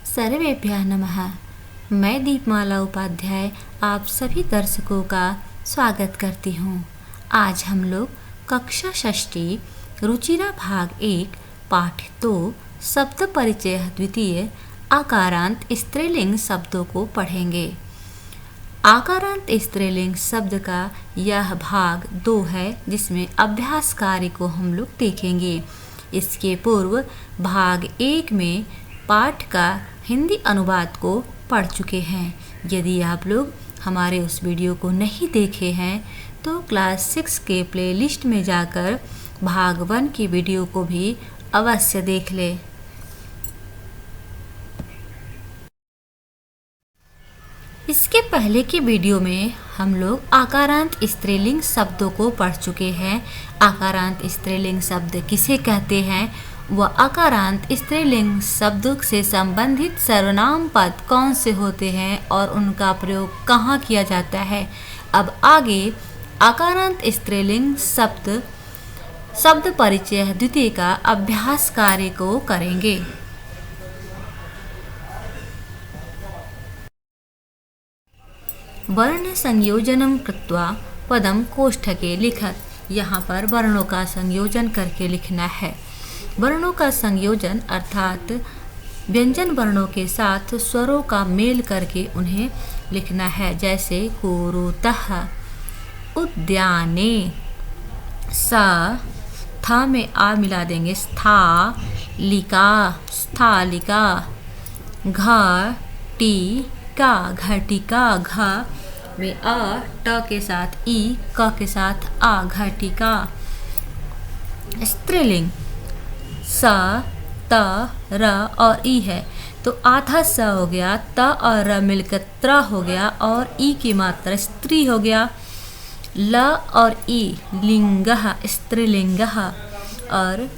सर्वेभ्यः नमः। मैं दीपमाला उपाध्याय आप सभी दर्शकों का स्वागत करती हूँ। आज हम लोग कक्षा षष्ठी रुचिरा भाग 1 पाठ 2 शब्द परिचय द्वितीय आकारांत स्त्रीलिंग शब्दों को पढ़ेंगे। आकारांत स्त्रीलिंग शब्द का यह भाग 2 है, जिसमें अभ्यास कार्य को हम लोग देखेंगे। इसके पूर्व भाग 1 में पाठ का हिंदी अनुवाद को पढ़ चुके हैं। यदि आप लोग हमारे उस वीडियो को नहीं देखे हैं तो क्लास 6 के प्लेलिस्ट में जाकर भाग 1 की वीडियो को भी अवश्य देख लें। इसके पहले की वीडियो में हम लोग आकारांत स्त्रीलिंग शब्दों को पढ़ चुके हैं। आकारांत स्त्रीलिंग शब्द किसे कहते हैं, व आकारांत स्त्रीलिंग शब्दों से संबंधित सर्वनाम पद कौन से होते हैं और उनका प्रयोग कहाँ किया जाता है। अब आगे आकारांत स्त्रीलिंग शब्द परिचय द्वितीय का अभ्यास कार्य को करेंगे। वर्ण संयोजनम कृत्वा पदम कोष्ठके लिखत। यहाँ पर वर्णों का संयोजन करके लिखना है। वर्णों का संयोजन अर्थात व्यंजन वर्णों के साथ स्वरों का मेल करके उन्हें लिखना है। जैसे कुरुतः, उद्याने, सा, था में आ मिला देंगे, स्था लिका, स्थालिका, घ टी का, घटिका, घ में अ, ट के साथ ई, क के साथ आ, घटिका। स्त्रीलिंग स, त, र और ई है तो आधा स हो गया, त और र मिलकर त्र हो गया और ई की मात्रा स्त्री हो गया। ल और ई लिंगः स्त्रीलिंगः और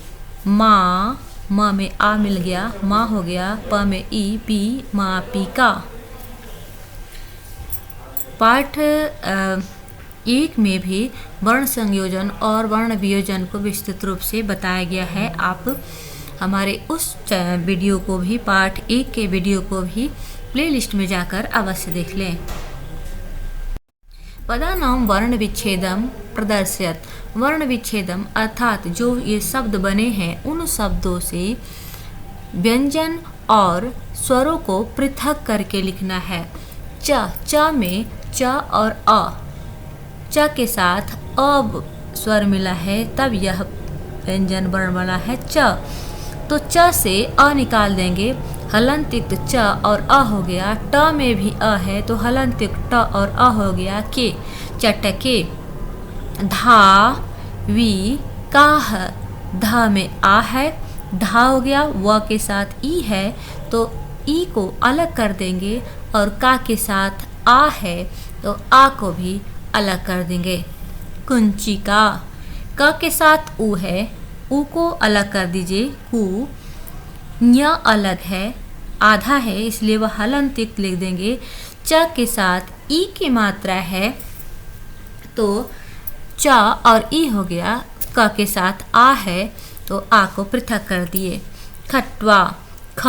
माँ, म में आ मिल गया, माँ हो गया, प में ई, पी, मापिका। पाठ 1 में भी वर्ण संयोजन और वर्ण वियोजन को विस्तृत रूप से बताया गया है। आप हमारे उस वीडियो को भी, पाठ 1 के वीडियो को भी प्लेलिस्ट में जाकर अवश्य देख लें। पदानाम वर्ण विच्छेदम प्रदर्शयत। वर्ण विच्छेदम अर्थात जो ये शब्द बने हैं उन शब्दों से व्यंजन और स्वरों को पृथक करके लिखना है। च में च और अ, च के साथ अ स्वर मिला है तब यह व्यंजन वर्ण बना है च। तो च से अ निकाल देंगे, हलंत युक्त च और अ हो गया। ट में भी अ है तो हलंत युक्त ट और अ हो गया के, चटके। धा वी काह, ध में आ है, धा हो गया। व के साथ ई है तो ई को अलग कर देंगे और का के साथ आ है तो आ को भी अलग कर देंगे। कुंचिका, क के साथ उ है, उ को अलग कर दीजिए, कु। न्य अलग है, आधा है इसलिए वह हलंत युक्त लिख देंगे। च के साथ ई की मात्रा है तो च और ई हो गया। क के साथ आ है तो आ को पृथक कर दिए। खटवा, ख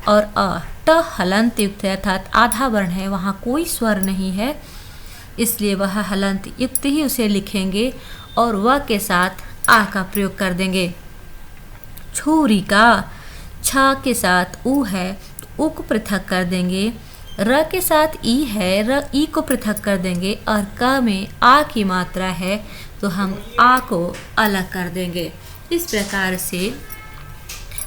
और अ, ट हलंत युक्त है अर्थात आधा वर्ण है, वहाँ कोई स्वर नहीं है इसलिए वह हलंत युक्त ही उसे लिखेंगे और व के साथ आ का प्रयोग कर देंगे। छुरिका, छ के साथ उ है तो उ को पृथक कर देंगे। र के साथ ई है, र ई को पृथक कर देंगे और क में आ की मात्रा है तो हम आ को अलग कर देंगे। इस प्रकार से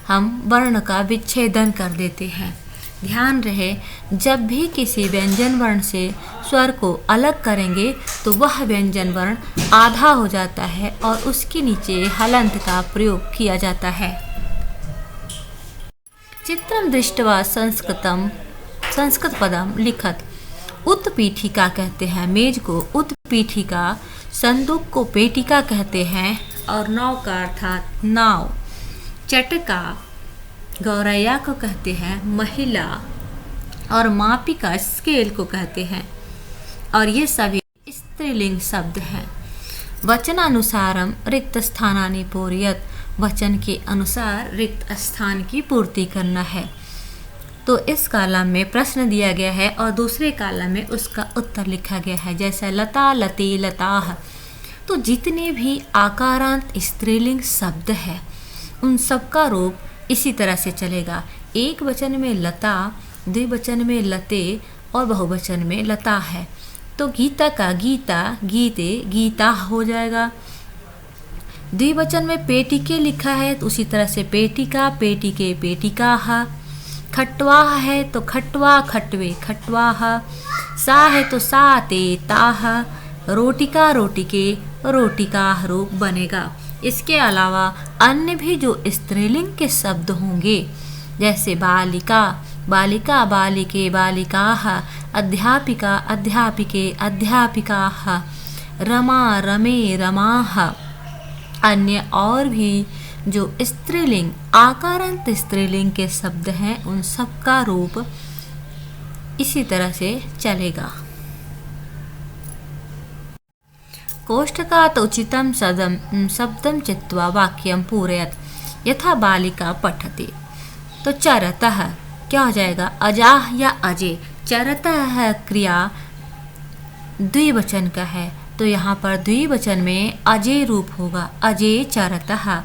हम वर्ण का विच्छेदन कर देते हैं। ध्यान रहे, जब भी किसी व्यंजन वर्ण से स्वर को अलग करेंगे तो वह व्यंजन वर्ण आधा हो जाता है और उसके नीचे हलंत का प्रयोग किया जाता है। चित्रम दृष्ट्वा संस्कृत पदम लिखत। उत्पीठिका कहते हैं मेज को, उत्पीठिका। संदूक को पेटिका कहते हैं और नाव का अर्थात नाव। चटका गौरैया को कहते हैं महिला और मापिका स्केल को कहते हैं और ये सभी स्त्रीलिंग शब्द हैं। वचनानुसारम रिक्त स्थानानि पूरयत। वचन के अनुसार रिक्त स्थान की पूर्ति करना है। तो इस कॉलम में प्रश्न दिया गया है और दूसरे कॉलम में उसका उत्तर लिखा गया है, जैसे लता, लते, लताह। तो जितने भी आकारांत स्त्रीलिंग शब्द है उन सब का रूप इसी तरह से चलेगा। एक वचन में लता, द्विवचन में लते और बहुवचन में लता है। तो गीता का गीता, गीते, गीता हो जाएगा। द्विवचन में पेटिके लिखा है तो उसी तरह से पेटिका, पेटिके, पेटिकाः। खटवाह है तो खटवा, खटवे, खटवाः। सा है तो साते, ताः। रोटिका, रोटिके, रोटिकाः रूप बनेगा। इसके अलावा अन्य भी जो स्त्रीलिंग के शब्द होंगे, जैसे बालिका, बालिका, बालिके, बालिकाः। अध्यापिका, अध्यापिके, अध्यापिकाः। रमा, रमे, रमाः। अन्य और भी जो स्त्रीलिंग, आकारांत स्त्रीलिंग के शब्द हैं उन सब का रूप इसी तरह से चलेगा। कोष्ठकात् उचितं शब्दं चित्वा वाक्यं पूरयत। यथा बालिका पठति। तो चरतः क्या हो जाएगा, अजाह या अजय। चरतः क्रिया द्विवचन का है तो यहाँ पर द्विवचन में अजय रूप होगा, अजय चरतः।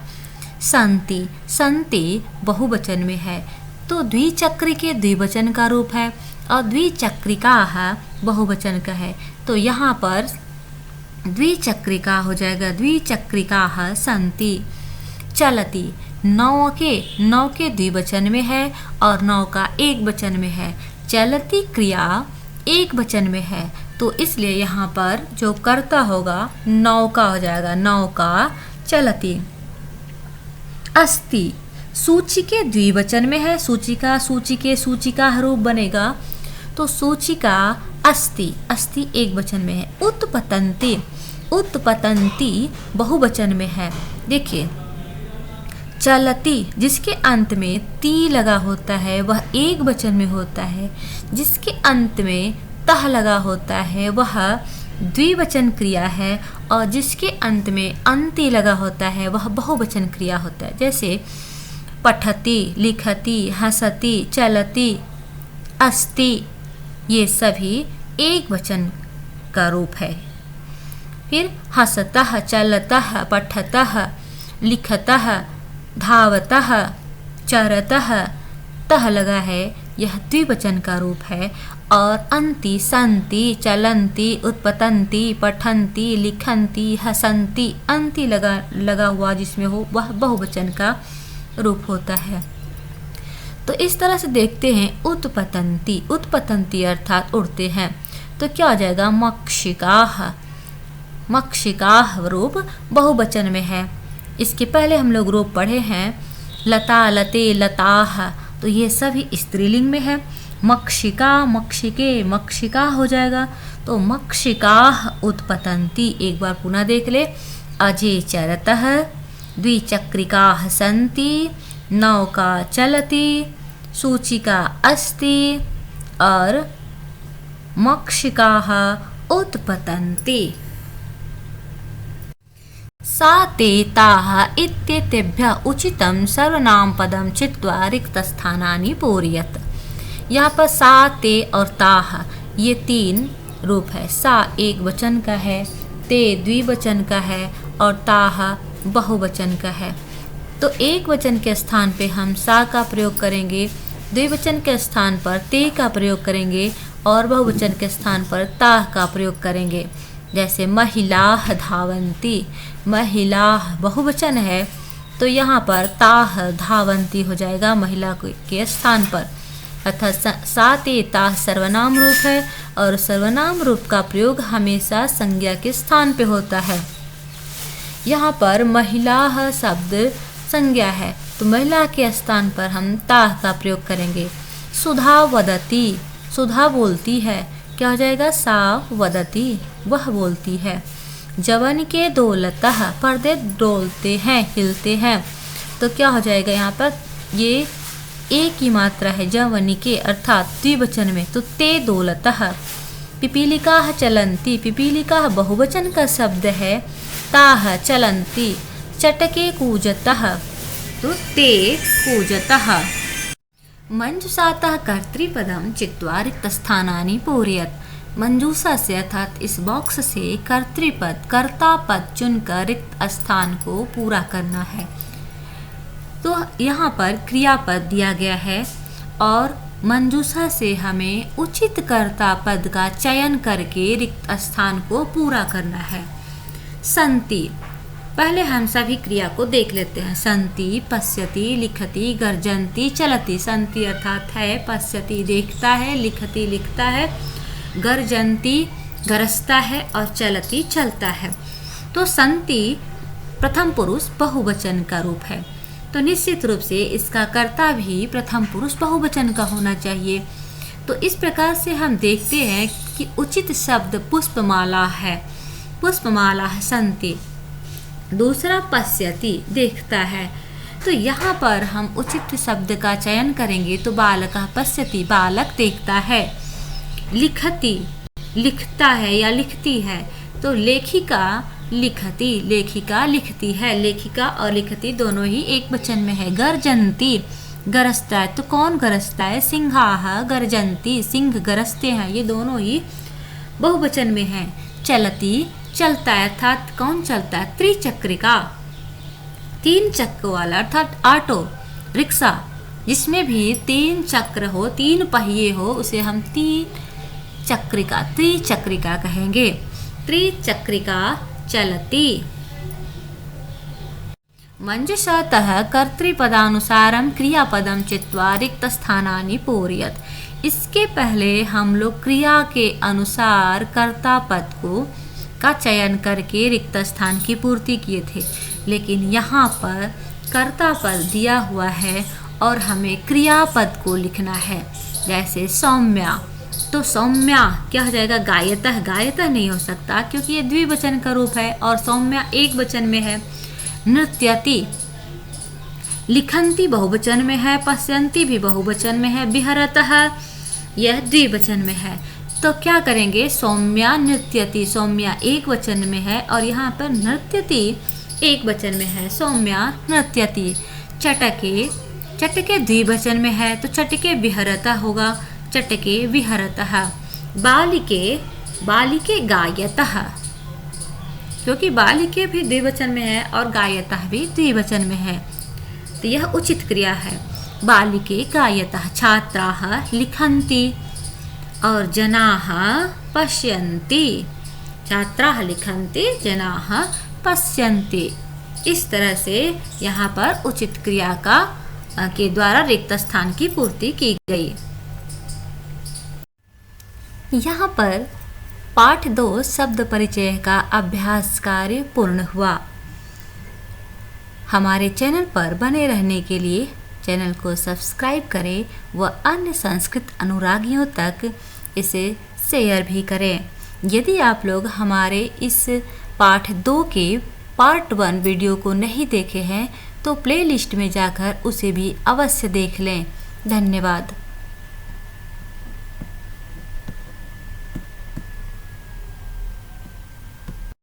संति, संति बहुवचन में है तो द्विचक्री के द्विवचन का रूप है और द्विचक्रिकाः बहुवचन का है तो यहाँ पर द्विचक्रिका हो जाएगा, द्विचक्रिकाः संति। चलति, नौ के द्विवचन में है और नौ का एक वचन में है। चलती क्रिया एक वचन में है तो इसलिए यहाँ पर जो कर्ता होगा नौका हो जाएगा, नौका चलती। अस्ति, सूची के द्विवचन में है, सूचिका, सूचिके, सूचिका रूप बनेगा तो सूचिका अस्ति, अस्ति एक वचन में है। उत्पतंती, उत्पतंती बहुवचन में है। देखिए चलती जिसके अंत में ती लगा होता है वह एक वचन में होता है, जिसके अंत में तह लगा होता है वह द्विवचन क्रिया है और जिसके अंत में अंति लगा होता है वह बहुवचन क्रिया होता है। जैसे पठति, लिखति, हसति, चलति, अस्ति, ये सभी एक वचन का रूप है। फिर हसतः, चलतः, पठतः, लिखतः, धावतः, चरतः, तह लगा है, यह द्विवचन का रूप है। और अंति, संति, चलंती, उत्पतंती, पठंती, लिखंती, हसंती, अंति लगा हुआ जिसमें हो वह बहुवचन का रूप होता है। तो इस तरह से देखते हैं उत्पतंती, उत्पतंती अर्थात उड़ते हैं तो क्या हो जाएगा, मक्षिकाः, मक्षिकाः रूप बहुवचन में है। इसके पहले हम लोग रूप पढ़े हैं लता, लते, लताः, तो ये सभी स्त्रीलिंग में है। मक्षिका, मक्षिके, मक्षिका हो जाएगा तो मक्षिकाः उत्पतंती। एक बार पुनः देख ले, अजय चरतः, द्विचक्रिकाः सन्ति, नौका चलति, सूचिका अस्ति और मक्षिकाः उत्पतन्ति। सा ते ताः इत्येतेभ्यः उचितं सर्वनामपदं चित्वा रिक्तस्थानानि पूरयत। यहाँ पर सा, ते और ताः ये तीन रूप है। सा एक वचन का है, ते द्विवचन का है और ताः बहुवचन का है। तो एक वचन के स्थान पे हम सा का प्रयोग करेंगे, द्विवचन के स्थान पर ते का प्रयोग करेंगे और बहुवचन के स्थान पर ताः का प्रयोग करेंगे। जैसे महिलाः धावन्ति, महिलाः बहुवचन है तो यहाँ पर ताः धावन्ति हो जाएगा महिला के स्थान पर। अर्थात सा ते ताः सर्वनाम रूप है और सर्वनाम रूप का प्रयोग हमेशा संज्ञा के स्थान पे होता है। यहाँ पर महिलाः शब्द संज्ञा है तो महिला के स्थान पर हम ताः का प्रयोग करेंगे। सुधा वदति, सुधा बोलती है, क्या हो जाएगा, सा वदति वह बोलती है। जवन के दौलतः, पर्दे डोलते हैं, हिलते हैं तो क्या हो जाएगा, यहाँ पर ये एक ही मात्रा है जवनी के अर्थात द्विवचन में तो ते दौलतः। पिपीलिकाः चलन्ति, पिपीलिकाः बहुवचन का शब्द है, ताः चलन्ति। चटके कूजतः तो ते कूजतः। मंजूषातः कर्तृपदम चित्वा रिक्तस्थानानि पूरयत्। मंजूषा से अर्थात इस बॉक्स से कर्तृपद कर्ता पद चुनकर रिक्त स्थान को पूरा करना है। तो यहाँ पर क्रियापद दिया गया है और मंजूषा से हमें उचित कर्ता पद का चयन करके रिक्त स्थान को पूरा करना है। संति, पहले हम सभी क्रिया को देख लेते हैं। संति, पश्यति, लिखति, गर्जन्ति, चलति। संति अर्थात है, पश्यति देखता है, लिखति लिखता है, गर्जन्ति गरजता है और चलति चलता है। तो संति प्रथम पुरुष बहुवचन का रूप है, तो निश्चित रूप से इसका कर्ता भी प्रथम पुरुष बहुवचन का होना चाहिए। तो इस प्रकार से हम देखते हैं कि उचित शब्द पुष्पमाला है। पुष्पमाला है संति। दूसरा पश्यति देखता है, तो यहाँ पर हम उचित शब्द का चयन करेंगे तो बालकः पश्यति बालक देखता है। लिखति लिखता है या लिखती है, तो लेखिका लिखति लेखिका लिखती है। लेखिका और लिखती दोनों ही एक वचन में है। गर्जन्ति गरजता है, तो कौन गरजता है? सिंहाः गर्जन्ति सिंह गरजते हैं, ये दोनों ही बहुवचन में है। चलति चलता है, अर्थात कौन चलता है? त्रिचक्रिका तीन चक्र वाला अर्थात ऑटो रिक्शा, जिसमें भी तीन चक्र हो, तीन पहिए हो, उसे हम तीन चक्रिका त्रिचक्रिका कहेंगे। त्रिचक्रिका चलति। मंजूषातः कर्तृपदानुसारं क्रियापदं चित्वा रिक्तस्थानानि पूरयत्। इसके पहले हम लोग क्रिया के अनुसार कर्ता पद को का चयन करके रिक्त स्थान की पूर्ति किए थे, लेकिन यहाँ पर कर्ता पद दिया हुआ है और हमें क्रियापद को लिखना है। जैसे सौम्या, तो सौम्या क्या हो जाएगा? गायतः गायतः नहीं हो सकता क्योंकि ये द्विवचन का रूप है और सौम्या एक वचन में है। नृत्यति लिखन्ति बहुवचन में है, पश्यन्ति भी बहुवचन में है, विहरतः यह द्विवचन में है। तो क्या करेंगे? सौम्या नृत्यति, सौम्या एक वचन में है और यहाँ पर नृत्यति एक वचन में है। सौम्या नृत्यति। चटके चटके द्विवचन में है, तो चटके विहरतः होगा, चटके विहरतः। बालिके बालिके गायतः, क्योंकि बालिके भी द्विवचन में है और गायतः भी द्विवचन में है, तो यह उचित क्रिया है। बालिके गायतः। छात्राः लिखन्ति और जनाः पश्यन्ति। छात्राः लिखन्ति, जनाः पश्यन्ति। इस तरह से यहाँ पर उचित क्रिया के द्वारा रिक्त स्थान की पूर्ति की गई। यहाँ पर पाठ 2 शब्द परिचय का अभ्यास कार्य पूर्ण हुआ। हमारे चैनल पर बने रहने के लिए चैनल को सब्सक्राइब करें व अन्य संस्कृत अनुरागियों तक इसे शेयर भी करें। यदि आप लोग हमारे इस पाठ 2 के पार्ट 1 वीडियो को नहीं देखे हैं तो प्लेलिस्ट में जाकर उसे भी अवश्य देख लें। धन्यवाद।